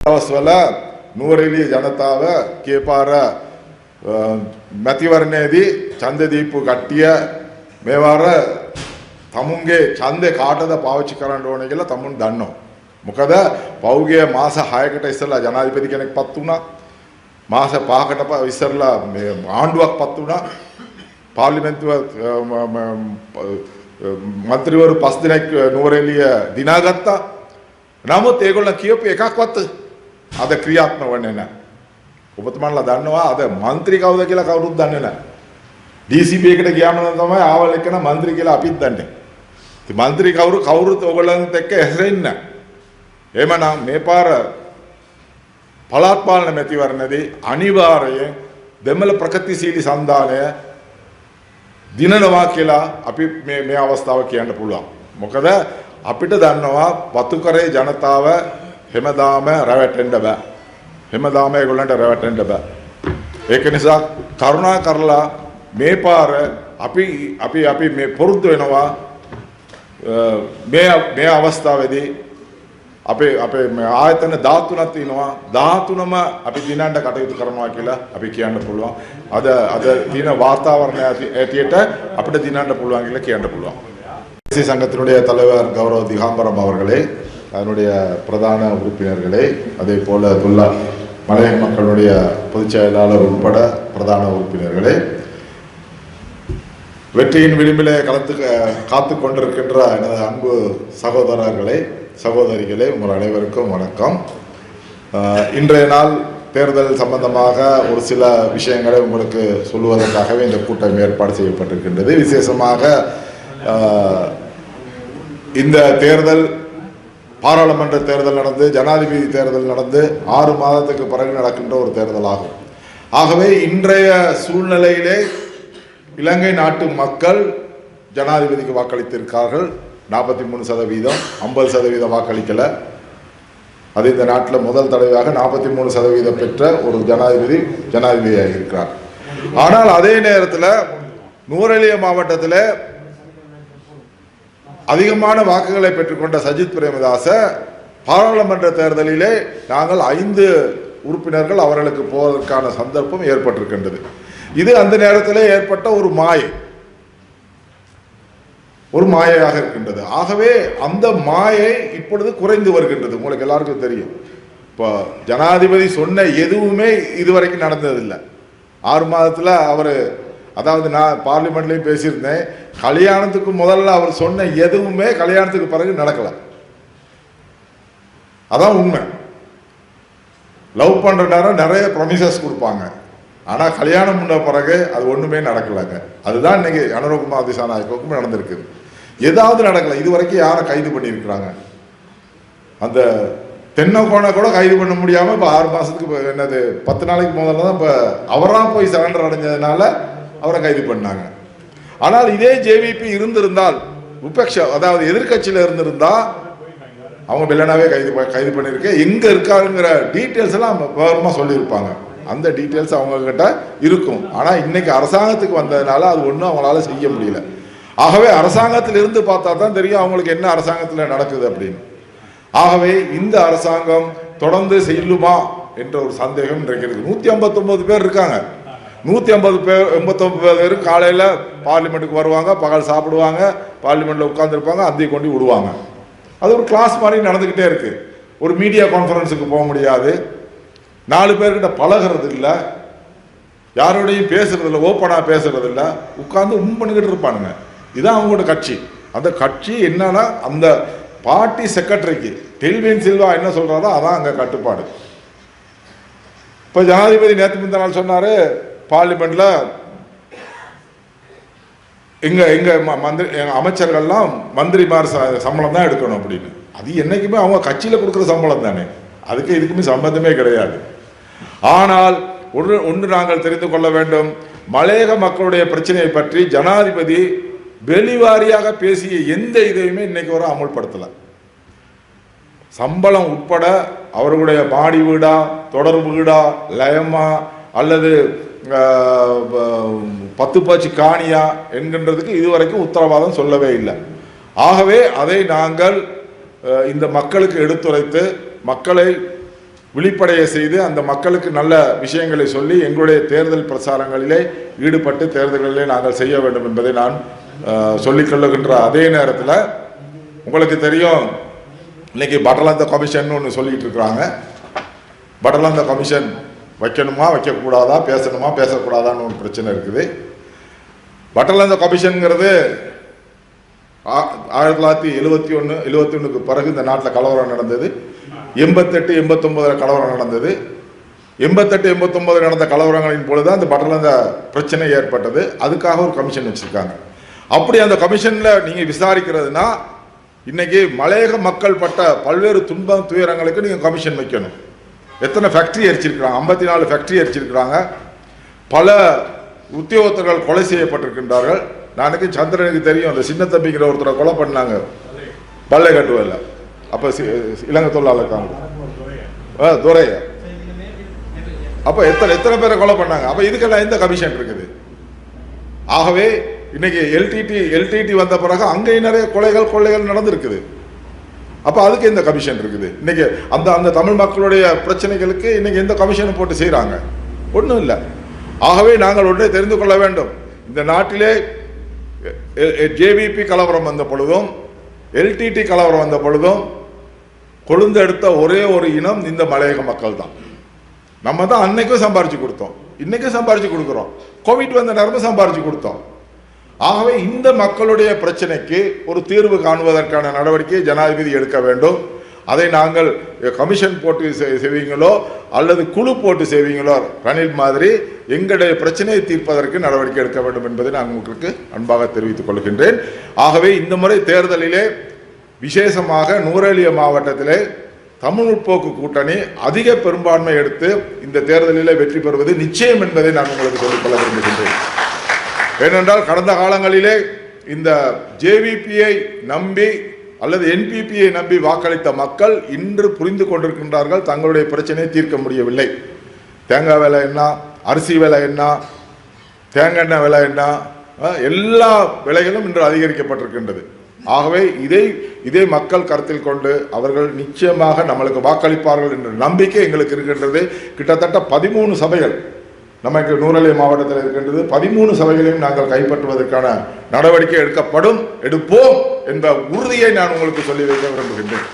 දවස්වල නුවරඑළිය ජනතාව කේපාර මැතිවරණයේදී ඡන්ද දීපු කට්ටිය මේ වාර තමුන්ගේ ඡන්දේ කාටද පාවිච්චි කරන්න ඕනේ කියලා තමුන් දන්නවා. මොකද පෞගේ මාස 6කට ඉස්සෙල්ලා ජනාධිපති කෙනෙක් පත් වුණා. මාස 5කට ඉස්සෙල්ලා මේ ආණ්ඩුවක් පත් වුණා. පාර්ලිමේන්තුව මන්ත්‍රීවරු 5 දිනක් නුවරඑළිය දිනාගත්තා. නමුත් ඒගොල්ලෝ කියපු එකක්වත් අද ක්‍රියාත්මක වෙන්නේ නැහැ. ඔබතුමාලා දන්නවා අද മന്ത്രി කවුද කියලා කවුරුත් දන්නේ නැහැ. DCP එකට ගියාම තමයි ආවල් එක්කන മന്ത്രി කියලා අපිත් දන්නේ. ඉතින් മന്ത്രി කවුරුත් ඕගොල්ලන්ත් එක්ක හැසිරෙන්නේ නැහැ. එහෙමනම් මේ පාර පළාත් පාලන මැතිවරණයේදී අනිවාර්යයෙන් දෙමළ ප්‍රගතිශීලී සන්ධානය දිනනවා කියලා අපි මේ අවස්ථාව කියන්න පුළුවන්. මොකද අපිට දන්නවා වතුකරේ ජනතාව හැමදාම රැවටෙන්න බෑ. හැමදාම ඒගොල්ලන්ට රැවටෙන්න බෑ. ඒක නිසා කරුණා කරලා මේ පාර අපි මේ පුරුදු වෙනවා මේ අවස්ථාවේදී අපේ ආයතන 13ක් තියෙනවා 13ම අපි දිනන්න කටයුතු කරනවා කියලා අපි කියන්න පුළුවන්. අද තියෙන වාතාවරණය ඇටියට අපිට දිනන්න පුළුවන් කියලා කියන්න පුළුවන්. தேசிய சங்கத்தினுடைய தலைவர் கௌரவ திகாம்பரம் அவர்களே, அதனுடைய பிரதான உறுப்பினர்களே, அதே போல மலையக மக்களுடைய பொதுச் செயலாளர் உட்பட பிரதான உறுப்பினர்களே, வெற்றியின் விளிம்பிலே காத்து கொண்டிருக்கின்ற எனது அன்பு சகோதரர்களே சகோதரிகளே, உங்கள் அனைவருக்கும் வணக்கம். இன்றைய நாள் தேர்தல் சம்பந்தமாக ஒரு சில விஷயங்களை உங்களுக்கு சொல்லுவதற்காகவே இந்த கூட்டம் ஏற்பாடு செய்யப்பட்டிருக்கின்றது. விசேஷமாக இந்த தேர்தல் பாராளுமன்ற தேர்தல் நடந்து ஜனாதிபதி தேர்தல் நடந்து 6 மாதத்துக்கு பிறகு நடக்கின்ற ஒரு தேர்தல் ஆகும். ஆகவே இன்றைய சூழ்நிலையிலே இலங்கை நாட்டு மக்கள் ஜனாதிபதிக்கு வாக்களித்திருக்கார்கள். 43%, 50% வாக்களிக்கல. அது இந்த நாட்டில் முதல் தடவையாக 43% பெற்ற ஒரு ஜனாதிபதியாக இருக்கிறார். ஆனால் அதே நேரத்தில் நுவரெலியா மாவட்டத்தில் அதிகமான வாக்குகளை பெற்றுக்கொண்ட சஜித் பிரேமதாச பாராளுமன்ற தேர்தலிலே நாங்கள் 5 உறுப்பினர்கள் அவர்களுக்கு போவதற்கான சந்தர்ப்பம் ஏற்பட்டிருக்கின்றது. இது அந்த நேரத்தில் ஏற்பட்ட ஒரு மாயையாக இருக்கின்றது. ஆகவே அந்த மாயை இப்பொழுது குறைந்து வருகின்றது. உங்களுக்கு எல்லாருக்கும் தெரியும். இப்போ ஜனாதிபதி சொன்ன எதுவுமே இதுவரைக்கும் நடந்ததில்லை. 6 மாதத்தில் அவர், அதாவது நான் பார்லிமெண்ட்லேயும் பேசியிருந்தேன், கல்யாணத்துக்கு முதல்ல அவர் சொன்ன எதுவுமே கல்யாணத்துக்கு பிறகு நடக்கலை. அதான் உண்மை. லவ் பண்ணுற நேரம் நிறைய ப்ரொமிசஸ் கொடுப்பாங்க, ஆனால் கல்யாணம் பண்ண பிறகு அது ஒன்றுமே நடக்கலைங்க. அதுதான் இன்னைக்கு அனுரகுமார் திசாநாயக்கவுக்கும் நடந்திருக்குது. ஏதாவது நடக்கலை. இது வரைக்கும் யாரை கைது பண்ணியிருக்கிறாங்க? அந்த தென்னகோனை கூட கைது பண்ண முடியாமல் இப்போ 6 மாதத்துக்கு என்னது 10 நாளைக்கு முதல்ல தான் இப்போ அவராக போய் சரண்டர் அடைஞ்சதுனால அவரை கைது பண்ணாங்க. ஆனால் இதே ஜேவிபி இருந்திருந்தால், அதாவது எதிர்கட்சியில் இருந்திருந்தா அவங்க வெள்ளனாவே கைது பண்ணியிருக்க, எங்க இருக்காருங்கிற டீட்டெயில்ஸ் எல்லாம் விவரமாக சொல்லியிருப்பாங்க. அந்த டீட்டெயில்ஸ் அவங்க கிட்ட இருக்கும். ஆனால் இன்னைக்கு அரசாங்கத்துக்கு வந்ததுனால அது ஒன்றும் அவங்களால செய்ய முடியல. ஆகவே அரசாங்கத்தில் இருந்து பார்த்தா தான் தெரியும் அவங்களுக்கு என்ன அரசாங்கத்தில் நடக்குது அப்படின்னு. ஆகவே இந்த அரசாங்கம் தொடர்ந்து செல்லுமா என்ற ஒரு சந்தேகம் இன்றைக்கு இருக்கு. 159 பேர் இருக்காங்க. 189 பேர் காலையில் பார்லிமெண்ட்டுக்கு வருவாங்க, பகல் சாப்பிடுவாங்க, பார்லிமெண்ட்டில் உட்காந்துருப்பாங்க, அந்தி கொண்டு விடுவாங்க. அது ஒரு கிளாஸ் மாதிரி நடந்துக்கிட்டே இருக்கு. ஒரு மீடியா கான்ஃபரன்ஸுக்கு போக முடியாது, 4 பேர்கிட்ட பழகிறது இல்லை, யாரோடையும் பேசுறது இல்லை, ஓப்பனாக பேசுறது இல்லை, உட்காந்து பண்ணிக்கிட்டு இருப்பானுங்க. இதுதான் அவங்களோட கட்சி. அந்த கட்சி என்னன்னா அந்த பார்ட்டி செக்ரட்டரிக்கு டெல்வின் சில்வா என்ன சொல்றாரோ அதான் அங்கே கட்டுப்பாடு. இப்போ ஜனாதிபதி நேற்று முந்தின நாள் சொன்னார், பார்லிமெண்ட்ல எங்க அமைச்சர்கள்லாம் மந்திரிமார் சம்பளம் தான் எடுக்கணும் அப்படின்னு. அது என்னைக்குமே அவங்க கட்சியில் கொடுக்குற சம்பளம் தானே, அதுக்கு இதுக்குமே சம்பந்தமே கிடையாது. ஆனால் ஒன்று நாங்கள் தெரிந்து கொள்ள வேண்டும், மலையக மக்களுடைய பிரச்சனையை பற்றி ஜனாதிபதி வெளிவாரியாக பேசிய எந்த இதையுமே இன்னைக்கு வரை அமல்படுத்தலை. சம்பளம் உட்பட அவர்களுடைய மாடி வீடா, தொடர் வீடா, லயமா அல்லது 10 பாய்ச்சி காணியா என்கின்றதுக்கு இதுவரைக்கும் உத்தரவாதம் சொல்லவே இல்லை. ஆகவே அதை நாங்கள் இந்த மக்களுக்கு எடுத்துரைத்து மக்களை விழிப்படைய செய்து அந்த மக்களுக்கு நல்ல விஷயங்களை சொல்லி எங்களுடைய தேர்தல் பிரச்சாரங்களிலே ஈடுபட்டு தேர்தல்களிலே நாங்கள் செய்ய வேண்டும் என்பதை நான் சொல்லிக்கொள்ளுகின்ற அதே நேரத்தில் உங்களுக்கு தெரியும், இன்னைக்கு பட்டலந்த கமிஷன் ஒன்று சொல்லிட்டு இருக்கிறாங்க. பட்டலந்த கமிஷன் வைக்கணுமா வைக்கக்கூடாதா, பேசணுமா பேசக்கூடாதான்னு ஒரு பிரச்சனை இருக்குது. பட்டலந்த கமிஷனுங்கிறது 1971 பிறகு இந்த நாட்டில் கலவரம் நடந்தது. 88, 89 கலவரம் நடந்தது. 88, 89 நடந்த கலவரங்களின் பொழுது அந்த பட்டலந்த பிரச்சனை ஏற்பட்டது. அதுக்காக ஒரு கமிஷன் வச்சிருக்காங்க. அப்படி அந்த கமிஷன்ல நீங்க விசாரிக்கிறதுனா இன்னைக்கு மலையக மக்கள் பட்ட பல்வேறு துன்பம் துயரங்களுக்கு நீங்க கமிஷன் வைக்கணும். எத்தனை ஃபேக்டரி எரிச்சிருக்கிறாங்க, 54 ஃபேக்டரி எரிச்சிருக்கிறாங்க. பல உத்தியோகத்தர்கள் கொலை செய்யப்பட்டிருக்கின்றார்கள். நாளைக்கு சந்திரனுக்கு தெரியும், அந்த சின்ன தம்பிங்கிற ஒருத்தரை கொலை பண்ணாங்க பல்லை கட்டுவதில்ல. அப்ப இலங்கை தொழிலாளர் துரைய அப்ப எத்தனை பேரை கொலை பண்ணாங்க. அப்ப இதுக்கெல்லாம் எந்த கமிஷன் இருக்குது? ஆகவே இன்னைக்கு எல்டிடி வந்த பிறகு அங்கேயும் நிறைய கொள்ளைகள் நடந்திருக்குது. அப்ப அதுக்கு எந்த கமிஷன் இருக்குது? இன்னைக்கு அந்த தமிழ் மக்களுடைய பிரச்சனைகளுக்கு இன்னைக்கு எந்த கமிஷனை போட்டு செய்யறாங்க? ஒன்றும் இல்லை. ஆகவே நாங்கள் ஒன்றை தெரிந்து கொள்ள வேண்டும். இந்த நாட்டிலே ஜேவிபி கலவரம் வந்த பொழுதும் எல்டிடி கலவரம் வந்த பொழுதும் கொழுந்தெடுத்த ஒரே ஒரு இனம் இந்த மலையக மக்கள் தான். நம்ம தான் அன்னைக்கும் சம்பாரிச்சு கொடுத்தோம், இன்னைக்கும் சம்பாரிச்சு கொடுக்குறோம், கோவிட் வந்த நேரமும் சம்பாரிச்சு கொடுத்தோம். ஆகவே இந்த மக்களுடைய பிரச்சனைக்கு ஒரு தீர்வு காணுவதற்கான நடவடிக்கையை ஜனாதிபதி எடுக்க வேண்டும். அதை நாங்கள் கமிஷன் போட்டு செய்வீங்களோ அல்லது குழு போட்டு செய்வீங்களோ ரணில் மாதிரி எங்களுடைய பிரச்சனையை தீர்ப்பதற்கு நடவடிக்கை எடுக்க வேண்டும் என்பதை நான் உங்களுக்கு அன்பாக தெரிவித்துக் கொள்கின்றேன். ஆகவே இந்த முறை தேர்தலிலே விசேஷமாக நூரேலியா மாவட்டத்திலே தமிழ் முற்போக்கு கூட்டணி அதிக பெரும்பான்மை எடுத்து இந்த தேர்தலிலே வெற்றி பெறுவது நிச்சயம் என்பதை நான் உங்களுக்கு சொல்லிக்கொள்ள விரும்புகின்றேன். ஏனென்றால் கடந்த காலங்களிலே இந்த ஜேவிபியை நம்பி அல்லது என்பிபியை நம்பி வாக்களித்த மக்கள் இன்று புரிந்து கொண்டிருக்கின்றார்கள், தங்களுடைய பிரச்சனையை தீர்க்க முடியவில்லை. தேங்காய் விலை என்ன, அரிசி விலை என்ன, தேங்காய் எண்ணெய் விலை என்ன, எல்லா விலைகளும் இன்று அதிகரிக்கப்பட்டிருக்கின்றது. ஆகவே இதை மக்கள் கருத்தில் கொண்டு அவர்கள் நிச்சயமாக நம்மளுக்கு வாக்களிப்பார்கள் என்ற நம்பிக்கை எங்களுக்கு இருக்கின்றது. கிட்டத்தட்ட 13 சபைகள் நமக்கு நூரேலியா மாவட்டத்தில் இருக்கின்றது. 13 சபைகளையும் நாங்கள் கைப்பற்றுவதற்கான நடவடிக்கை எடுப்போம் என்ற உறுதியை நான் உங்களுக்கு சொல்லி வைக்க விரும்புகின்றேன்.